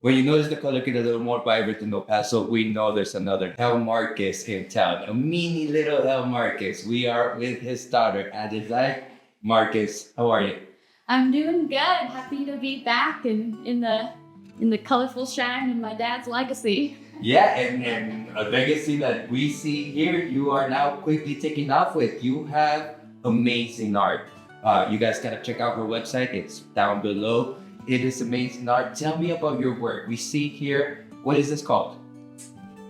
When you notice the color get a little more vibrant in El Paso, we know there's another El Marcus in town, a mini little El Marcus. We are with his daughter, Adelaide Marcus. How are you? I'm doing good. Happy to be back in the colorful shine of my dad's legacy. Yeah, and a legacy that we see here, you are now quickly taking off with. You have amazing art. You guys gotta check out her website. It's down below. It is amazing art. Tell me about your work. We see here, what is this called?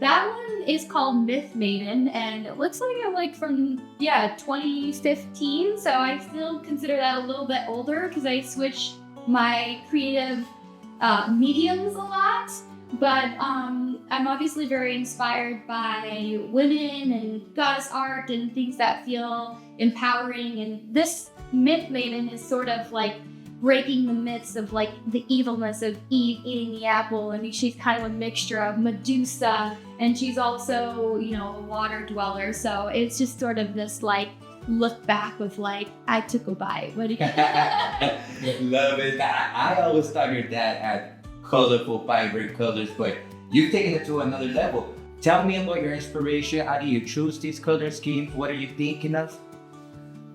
That one is called Maiden, and it looks like I'm like from 2015. So I still consider that a little bit older because I switch my creative mediums a lot. But I'm obviously very inspired by women and goddess art and things that feel empowering. And this myth maiden is sort of like breaking the myths of like the evilness of Eve eating the apple. I mean, she's kind of a mixture of Medusa, and she's also, a water dweller. So it's just sort of this like look back with like, I took a bite. What do you Love it. I always thought your dad had colorful, vibrant colors, but you've taken it to another level. Tell me about your inspiration. How do you choose these color schemes? What are you thinking of?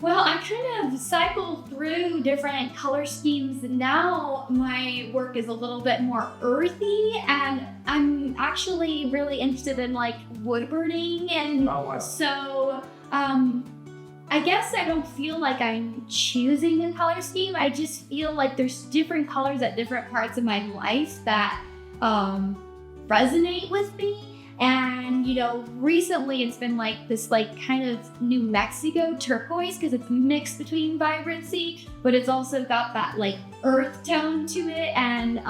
Well, I kind of cycle through different color schemes. Now my work is a little bit more earthy, and I'm actually really interested in like woodburning. And so I guess I don't feel like I'm choosing a color scheme. I just feel like there's different colors at different parts of my life that resonate with me. And, recently it's been like this like kind of New Mexico turquoise because it's mixed between vibrancy, but it's also got that like earth tone to it. And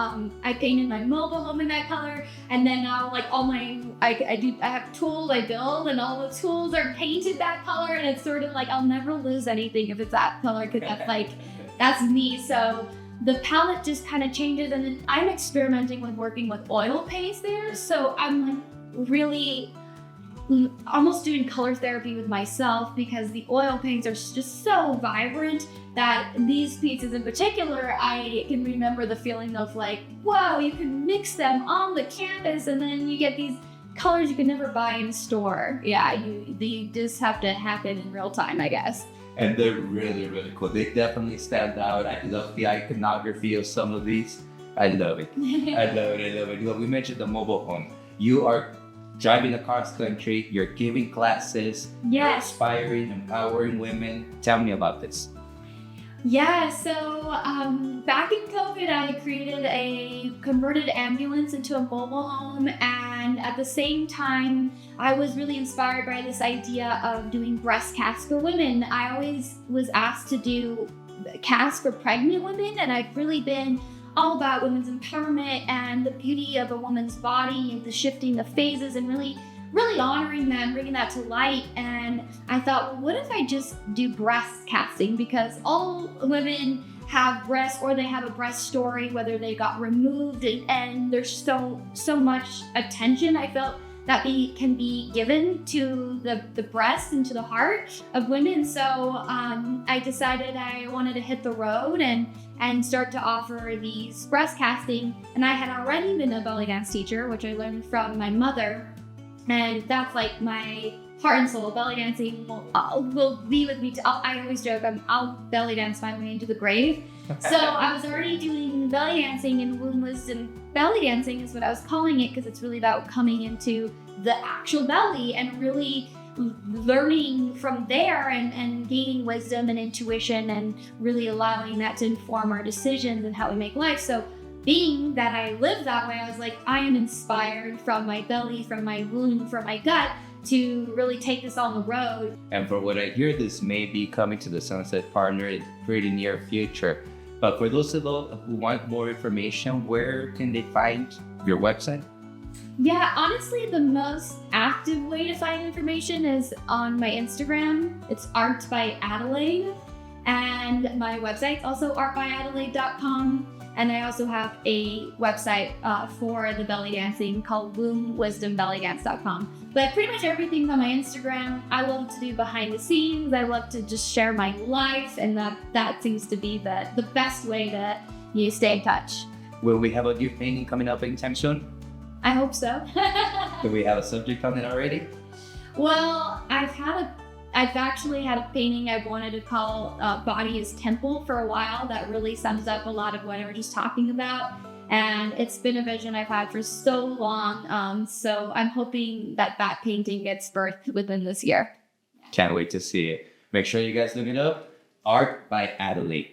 I painted my mobile home in that color. And then now like all my, I have tools I build, and all the tools are painted that color. And it's sort of like, I'll never lose anything if it's that color because that's me. So the palette just kind of changes. And then I'm experimenting with working with oil paints there. So I'm like, really almost doing color therapy with myself because the oil paints are just so vibrant that these pieces in particular, I can remember the feeling of like, wow, you can mix them on the canvas and then you get these colors you can never buy in a store. Yeah, they just have to happen in real time, I guess. And they're really, really cool. They definitely stand out. I love the iconography of some of these. I love it. I love it. We mentioned the mobile home. You are driving across country, you're giving classes, yes, you're inspiring, empowering women. Tell me about this. Yeah, so back in COVID, I created a converted ambulance into a mobile home, and at the same time, I was really inspired by this idea of doing breast casts for women. I always was asked to do casts for pregnant women, and I've really been all about women's empowerment and the beauty of a woman's body, the shifting of phases, and really honoring them, bringing that to light. And I thought, well, what if I just do breast casting? Because all women have breasts, or they have a breast story, whether they got removed, and there's so much attention I felt that can be given to the breast and to the heart of women. So I decided I wanted to hit the road and start to offer these breast casting. And I had already been a belly dance teacher, which I learned from my mother. And that's like my heart and soul. Belly dancing will be with me. I always joke, I'll belly dance my way into the grave. So I was already doing belly dancing, and womb wisdom belly dancing is what I was calling it, because it's really about coming into the actual belly and really learning from there and gaining wisdom and intuition, and really allowing that to inform our decisions and how we make life. So being that I live that way, I was like, I am inspired from my belly, from my womb, from my gut, to really take this on the road. And for what I hear, this may be coming to the Sunset Partner in pretty near future. But for those of you who want more information, where can they find your website? Yeah, honestly, the most active way to find information is on my Instagram. It's Art by Adelaide. And my website's also artbyadelaide.com. And I also have a website for the belly dancing called wombwisdombellydance.com. But pretty much everything's on my Instagram. I love to do behind the scenes. I love to just share my life, and that seems to be the best way that you stay in touch. Will we have a new painting coming up anytime soon? I hope so. Do we have a subject on it already? Well, I've actually had a painting I wanted to call Body is Temple for a while that really sums up a lot of what I was just talking about. And it's been a vision I've had for so long. So I'm hoping that painting gets birthed within this year. Can't wait to see it. Make sure you guys look it up. Art by Adelaide.